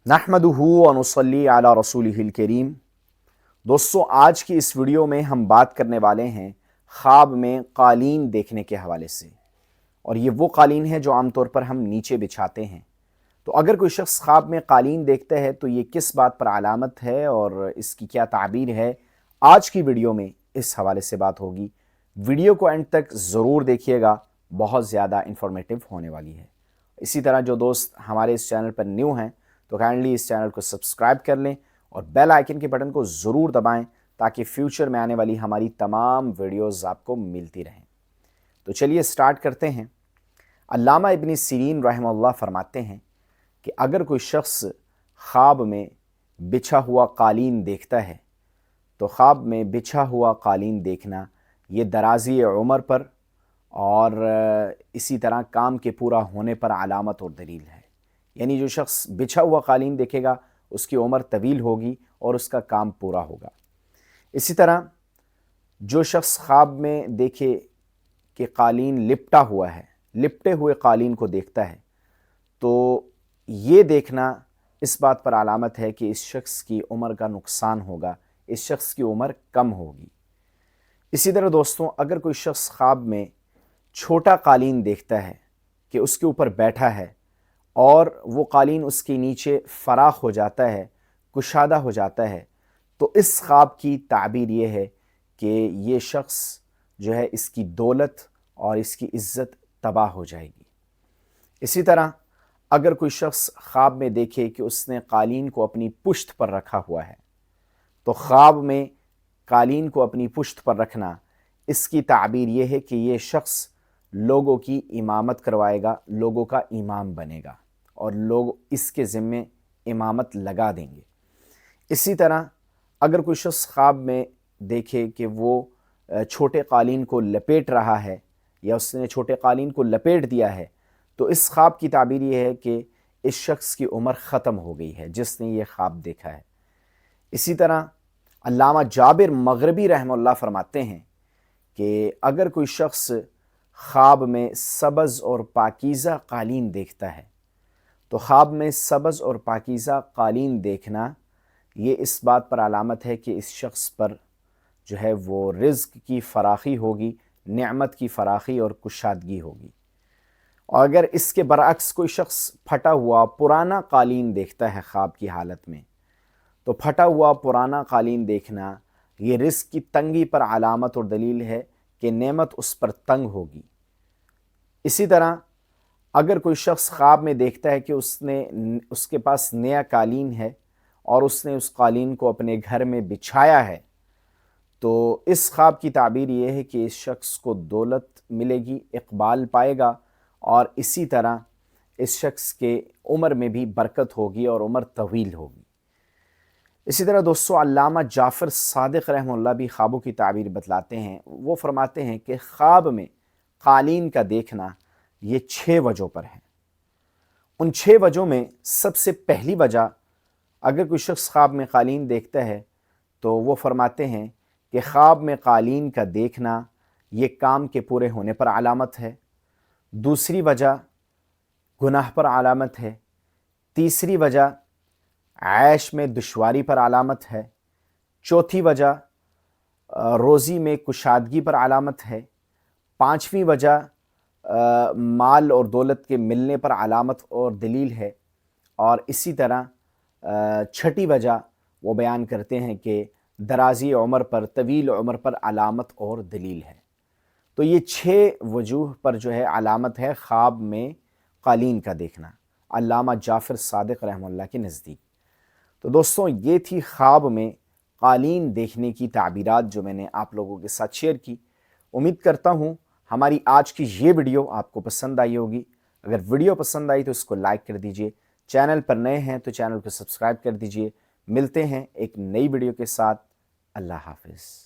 नहमदुहु व नुसल्ली अला रसूलिहिल करीम। दोस्तों, आज की इस वीडियो में हम बात करने वाले हैं ख्वाब में कालीन देखने के हवाले से। और ये वो कालीन है जो आमतौर पर हम नीचे बिछाते हैं। तो अगर कोई शख्स ख्वाब में कालीन देखता है तो ये किस बात पर अलामत है और इसकी क्या ताबीर है, आज की वीडियो में इस हवाले से बात होगी। वीडियो को एंड तक ज़रूर देखिएगा, बहुत ज़्यादा इंफॉर्मेटिव होने वाली है। इसी तरह जो दोस्त हमारे इस चैनल पर न्यू हैं तो काइंडली इस चैनल को सब्सक्राइब कर लें और बेल आइकन के बटन को ज़रूर दबाएं ताकि फ्यूचर में आने वाली हमारी तमाम वीडियोस आपको मिलती रहें। तो चलिए स्टार्ट करते हैं। अल्लामा इब्न सीरीन रहमहुल्लाह फरमाते हैं कि अगर कोई शख्स ख्वाब में बिछा हुआ कालीन देखता है तो ख्वाब में बिछा हुआ कालीन देखना ये दराज़ी उम्र पर और इसी तरह काम के पूरा होने पर अलामत और दलील है। यानी जो शख्स बिछा हुआ कालीन देखेगा उसकी उम्र तवील होगी और उसका काम पूरा होगा। इसी तरह जो शख्स ख्वाब में देखे कि कालीन लिपटा हुआ है, लिपटे हुए कालीन को देखता है तो ये देखना इस बात पर अलामत है कि इस शख्स की उम्र का नुकसान होगा, इस शख्स की उम्र कम होगी। इसी तरह दोस्तों, अगर कोई शख्स ख्वाब में छोटा कालीन देखता है कि उसके ऊपर बैठा है और वो कालीन उसके नीचे फराख हो जाता है, कुशादा हो जाता है, तो इस ख्वाब की ताबीर ये है कि ये शख्स जो है इसकी दौलत और इसकी इज़्ज़त तबाह हो जाएगी। इसी तरह अगर कोई शख्स ख्वाब में देखे कि उसने कालीन को अपनी पुश्त पर रखा हुआ है तो ख्वाब में कालीन को अपनी पुश्त पर रखना, इसकी ताबीर ये है कि ये शख्स लोगों की इमामत करवाएगा, लोगों का इमाम बनेगा और लोग इसके ज़िम्मे इमामत लगा देंगे। इसी तरह अगर कोई शख्स ख्वाब में देखे कि वो छोटे कालीन को लपेट रहा है या उसने छोटे कालीन को लपेट दिया है तो इस ख्वाब की ताबीर ये है कि इस शख्स की उम्र ख़त्म हो गई है जिसने ये ख्वाब देखा है। इसी तरह अल्लामा जाबिर मग़रिबी रहमतुल्लाह फरमाते हैं कि अगर कोई शख्स ख्वाब में सब्ज़ और पाकीज़ा कालीन देखता है तो ख्वाब में सब्ज़ और पाकीज़ा कालीन देखना ये इस बात पर अलामत है कि इस शख्स पर जो है वो रिज़्क़ की फ़राखी होगी, नेमत की फ़राखी और कुशादगी होगी। और अगर इसके बरअक्स कोई शख्स फटा हुआ पुराना कालीन देखता है ख्वाब की हालत में तो फटा हुआ पुराना कालीन देखना ये रिज़्क़ की तंगी पर अलामत और दलील है कि नेमत उस पर तंग होगी। इसी तरह अगर कोई शख्स ख्वाब में देखता है कि उसके पास नया कालीन है और उसने उस कालीन को अपने घर में बिछाया है तो इस ख्वाब की ताबीर ये है कि इस शख्स को दौलत मिलेगी, इक़बाल पाएगा और इसी तरह इस शख्स के उम्र में भी बरकत होगी और उम्र तवील होगी। इसी तरह दोस्तों, अल्लामा जाफ़र सादिक़ रहमतुल्लाह भी ख्वाबों की ताबीर बतलाते हैं। वो फरमाते हैं कि ख्वाब में कालीन का देखना ये 6 वजहों पर है। उन 6 वजहों में सबसे पहली वजह, अगर कोई शख्स ख्वाब में कालीन देखता है तो वो फरमाते हैं कि ख्वाब में कालीन का देखना ये काम के पूरे होने पर अलामत है। दूसरी वजह गुनाह पर अलामत है। तीसरी वजह ऐश में दुश्वारी पर अलामत है। चौथी वजह रोज़ी में कुशादगी पर अलामत है। पाँचवीं वजह माल और दौलत के मिलने पर अलामत और दलील है। और इसी तरह छठी वजह वो बयान करते हैं कि दराज़ी उम्र पर, तवील उम्र पर अलामत और दलील है। तो ये 6 वजूह पर जो है अलामत है ख्वाब में कालीन का देखना, अल्लामा जाफ़र सादिक़ रहमतुल्लाह के नज़दीक। तो दोस्तों, ये थी ख्वाब में कालीन देखने की ताबीरात जो मैंने आप लोगों के साथ शेयर की। उम्मीद करता हूँ हमारी आज की ये वीडियो आपको पसंद आई होगी। अगर वीडियो पसंद आई तो इसको लाइक कर दीजिए, चैनल पर नए हैं तो चैनल को सब्सक्राइब कर दीजिए। मिलते हैं एक नई वीडियो के साथ। अल्लाह हाफ़िज़।